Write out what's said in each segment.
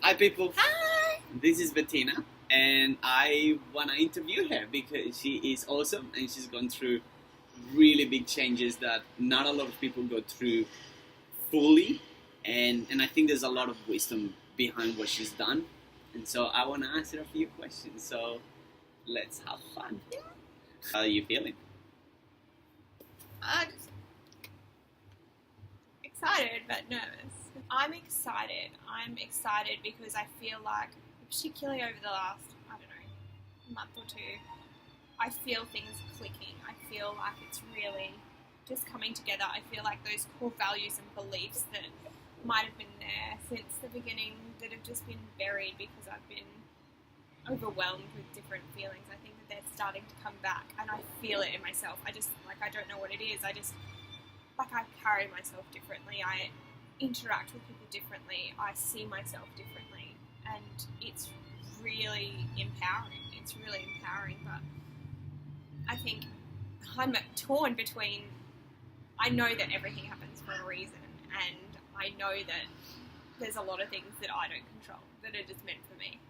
Hi people, Hi! this is Betina and I want to interview her because she is awesome and she's gone through really big changes that not a lot of people go through fully, and I think there's a lot of wisdom behind what she's done, and so I want to answer a few questions, so let's have fun. Yeah. How are you feeling? Just excited but nervous. I'm excited. I'm excited because I feel like, particularly over the last, month or two, I feel things clicking. I feel like it's really just coming together. I feel like those core values and beliefs that might have been there since the beginning that have just been buried because I've been overwhelmed with different feelings. I think that they're starting to come back and I feel it in myself. I don't know what it is. I carry myself differently. I interact with people differently. I see myself differently, and it's really empowering. It's really empowering, but I think I'm torn between, I know that everything happens for a reason, and I know that there's a lot of things that I don't control that are just meant for me.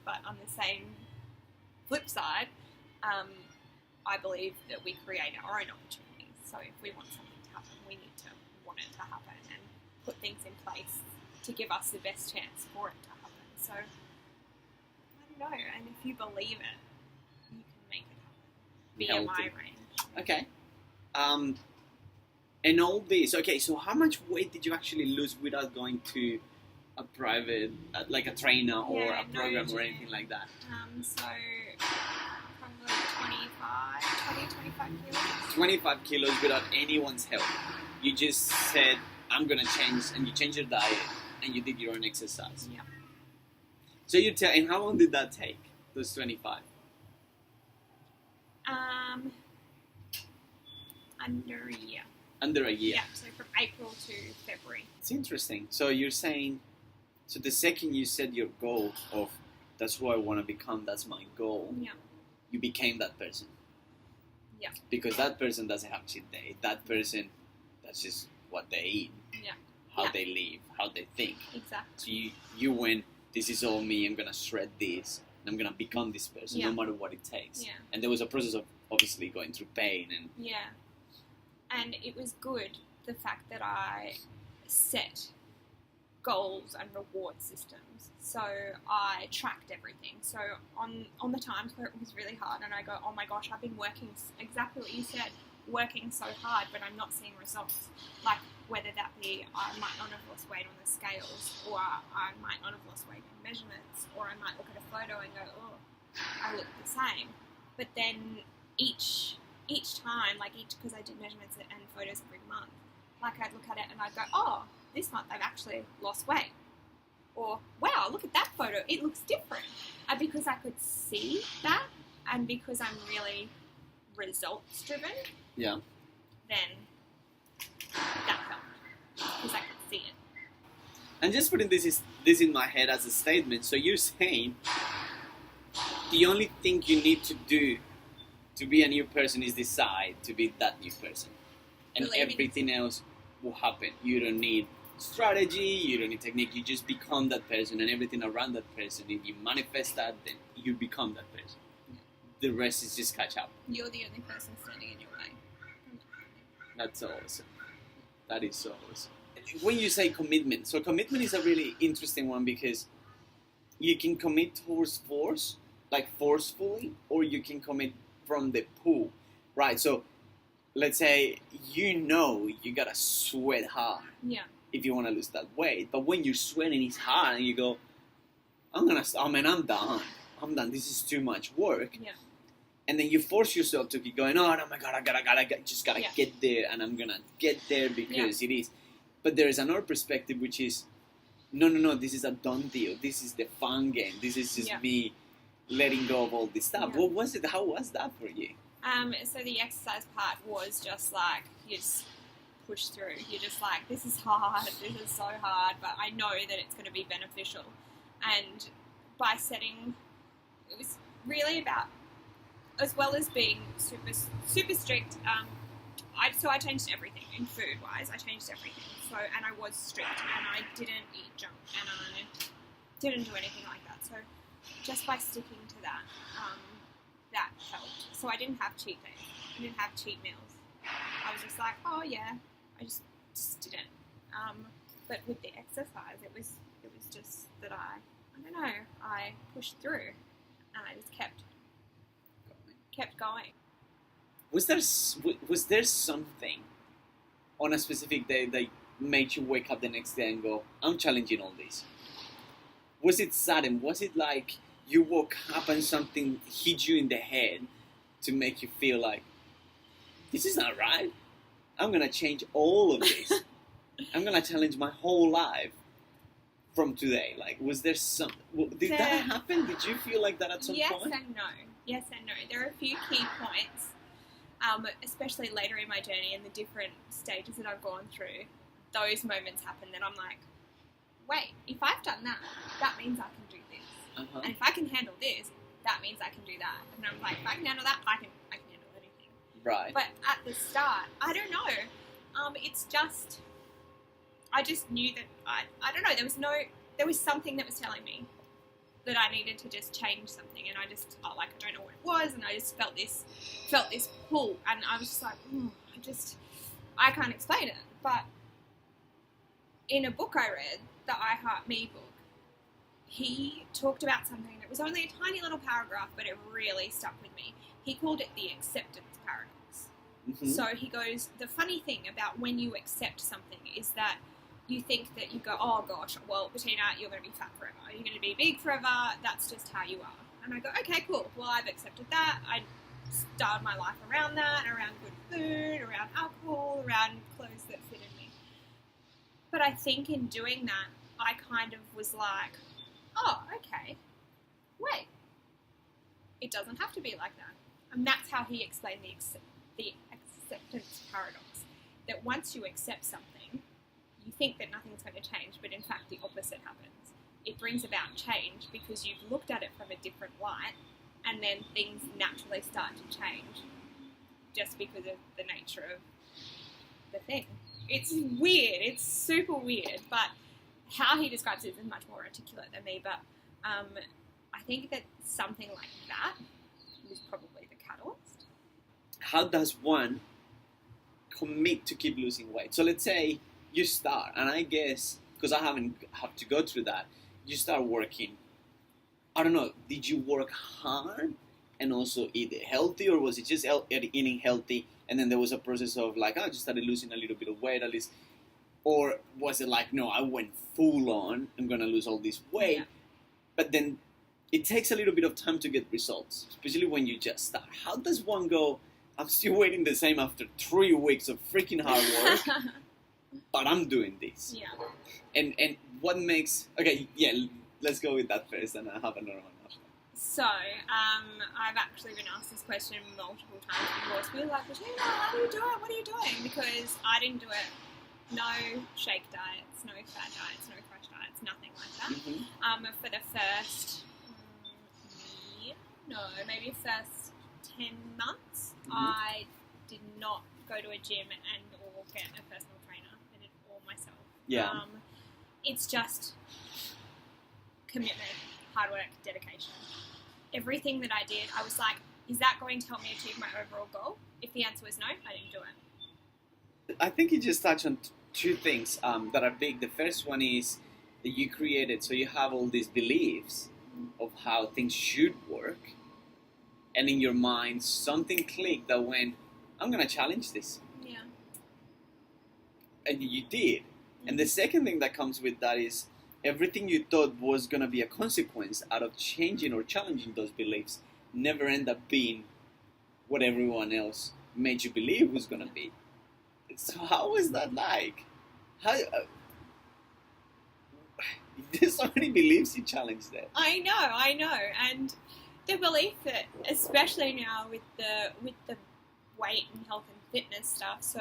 But on the same flip side, I believe that we create our own opportunities. So if we want something to happen, we need to want it to happen and put things in place to give us the best chance for it to happen. So I don't know, and if you believe it, you can make it happen. Via my range. Okay. And all this, okay, so how much weight did you actually lose without going to a private, like a trainer or a program or anything like that? So probably 25 kilos. 25 kilos without anyone's help. You just said, I'm going to change, and you changed your diet, and you did your own exercise. Yeah. So and how long did that take, those 25? Under a year. Under a year. Yeah, so from April to February. It's interesting. So you're saying, so the second you set your goal of, that's who I want to become, that's my goal, Yeah. you became that person. Yeah. Because that person doesn't have cheat day. That person, that's just what they eat. Yeah. How they live, how they think. Exactly. So you went, this is all me, I'm going to shred this, and I'm going to become this person, no matter what it takes. Yeah. And there was a process of obviously going through pain. And yeah. And it was good, the fact that I set goals and reward systems. So I tracked everything. So on the times where it was really hard and I go, oh my gosh, I've been working, exactly what you said, working so hard, but I'm not seeing results. Like whether that be I might not have lost weight on the scales, or I might not have lost weight in measurements, or I might look at a photo and go, oh, I look the same. But then each time, because I did measurements and photos every month, I'd look at it and I'd go, oh, this month I've actually lost weight. Or, wow, look at that photo, it looks different. And because I could see that, and because I'm really results driven, then that helped, because I could see it. And just putting this in my head as a statement, so you're saying the only thing you need to do to be a new person is decide to be that new person. And everything else will happen. You don't need strategy, you don't need technique, you just become that person, and everything around that person, if you manifest that, then you become that person. The rest is just catch up. You're the only person standing in your way. That's awesome. That is so awesome. When you say commitment, so commitment is a really interesting one, because you can commit towards force, like forcefully, or you can commit from the pool, right? So let's say you gotta sweat hard if you want to lose that weight, but when you're sweating it's hard and you go, I'm done, this is too much work, and then you force yourself to keep going, oh my god, I gotta get there, and I'm gonna get there because it is. But there is another perspective which is, no, this is a done deal, this is the fun game, this is just me letting go of all this stuff. What was it? How was that for you? So the exercise part was just like, you just push through. You're just like, this is hard, this is so hard, but I know that it's going to be beneficial. And by setting, it was really about, as well as being super strict, I changed everything in food-wise. I changed everything. So, and I was strict, and I didn't eat junk, and didn't do anything like that. So just by sticking to that, that helped. So I didn't have cheat days. I didn't have cheat meals. I was just like, oh yeah, I just didn't. But with the exercise, it was just that I don't know, I pushed through, and I just kept going. Was there something on a specific day that made you wake up the next day and go, I'm challenging all this? Was it sudden? Was it like you woke up and something hit you in the head to make you feel like, this is not right? I'm going to change all of this. I'm going to challenge my whole life from today. Like, was there some... Did that happen? Did you feel like that at some point? Yes and no. There are a few key points, especially later in my journey and the different stages that I've gone through. Those moments happen that I'm like, wait, if I've done that, that means I can do this. Uh-huh. And if I can handle this, that means I can do that. And I'm like, if I can handle that, I can handle anything. Right. But at the start, I don't know. It's just, I just knew that I don't know. There was something that was telling me that I needed to just change something, and I just felt like I don't know what it was, and I just felt this pull, and I was just like, I can't explain it. But in a book I read, the I Heart Me book, he talked about something that was only a tiny little paragraph, but it really stuck with me. He called it the acceptance paradox. Mm-hmm. So he goes, the funny thing about when you accept something is that you think that you go, oh gosh, well, Betina, you're going to be fat forever. You're going to be big forever. That's just how you are. And I go, okay, cool. Well, I've accepted that. I started my life around that, around good food, around alcohol, around clothes that fitted me. But I think in doing that, I kind of was like, oh, okay, wait. It doesn't have to be like that. And that's how he explained the acceptance paradox. That once you accept something, you think that nothing's going to change, but in fact the opposite happens. It brings about change because you've looked at it from a different light, and then things naturally start to change just because of the nature of the thing. It's weird. It's super weird, but how he describes it is much more articulate than me. But I think that something like that is probably the catalyst. How does one commit to keep losing weight? So let's say you start, and I guess, because I haven't had to go through that, you start working. I don't know, did you work hard and also eat healthy, or was it just eating healthy and then there was a process of like, I just started losing a little bit of weight at least? Or was it like, no, I went full on, I'm going to lose all this weight, but then it takes a little bit of time to get results, especially when you just start. How does one go, I'm still waiting the same after 3 weeks of freaking hard work, but I'm doing this? Yeah. And what makes... Okay, yeah, let's go with that first, and I have another one after. So, I've actually been asked this question multiple times before. So people are like, Betina, how do you do it? What are you doing? Because I didn't do it. No shake diets, no fat diets, no crash diets, nothing like that. Mm-hmm. For the first year, maybe first 10 months, I did not go to a gym or get a personal trainer. I did it all myself. Yeah. It's just commitment, hard work, dedication. Everything that I did, I was like, is that going to help me achieve my overall goal? If the answer was no, I didn't do it. I think you just touched on two things that are big. The first one is that you created, so you have all these beliefs of how things should work, and in your mind something clicked that went, I'm going to challenge this. Yeah. And you did. And the second thing that comes with that is everything you thought was going to be a consequence out of changing or challenging those beliefs never end up being what everyone else made you believe was going to be. So how was that like? How there's so many beliefs you challenged there. I know, and the belief that, especially now with the weight and health and fitness stuff. So,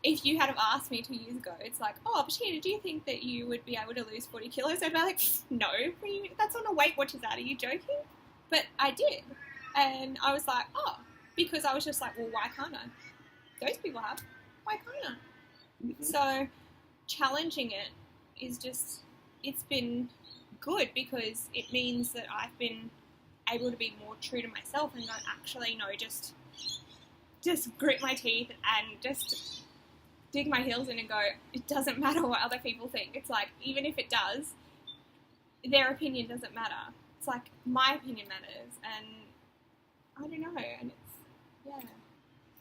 if you had have asked me 2 years ago, it's like, oh, Betina, do you think that you would be able to lose 40 kilos? I'd be like, no, that's on a Weight Watchers ad. Are you joking? But I did, and I was like, oh, because I was just like, well, why can't I? Those people have. Why can't I? Mm-hmm. So challenging it is just, it's been good because it means that I've been able to be more true to myself and go, actually, no, just grit my teeth and just dig my heels in and go, it doesn't matter what other people think. It's like, even if it does, their opinion doesn't matter. It's like, my opinion matters, and I don't know, and it's, yeah.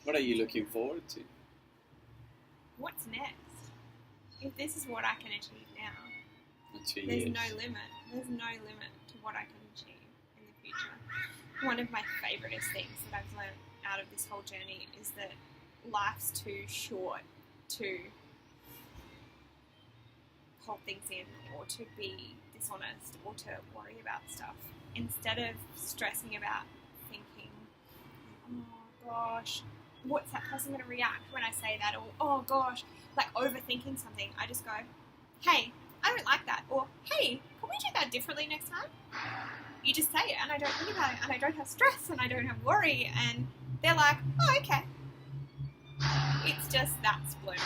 What are you looking forward to? What's next? If this is what I can achieve now, In 2 there's years. no limit. There's no limit to what I can achieve in the future. One of my favouriteest things that I've learned out of this whole journey is that life's too short to hold things in or to be dishonest or to worry about stuff. Instead of stressing about thinking, oh gosh, what's that person going to react when I say that? Or, oh gosh, like overthinking something, I just go, hey, I don't like that. Or, hey, can we do that differently next time? You just say it, and I don't think about it, and I don't have stress, and I don't have worry, and they're like, oh, okay. It's just, that's blown away.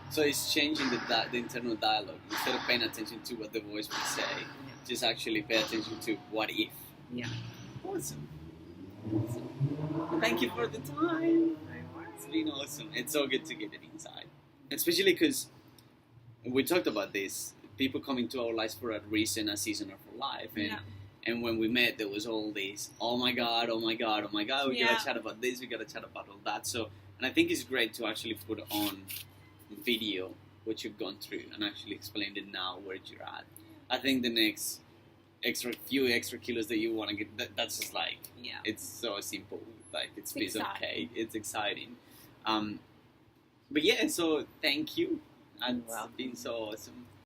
So it's changing the internal dialogue. Instead of paying attention to what the voice will say, just actually pay attention to what if. Yeah. Awesome. Thank you for the time. It's been awesome. It's so good to get it inside. Especially because we talked about this. People come into our lives for a reason, a season of our life. And when we met, there was all this, oh my God, we gotta chat about this, we gotta chat about all that. So, and I think it's great to actually put on video what you've gone through and actually explain it now where you're at. I think the next few extra kilos that you want to get, that's just like, it's so simple. Like, it's piece of cake. It's exciting. But yeah, so thank you. It's been so awesome.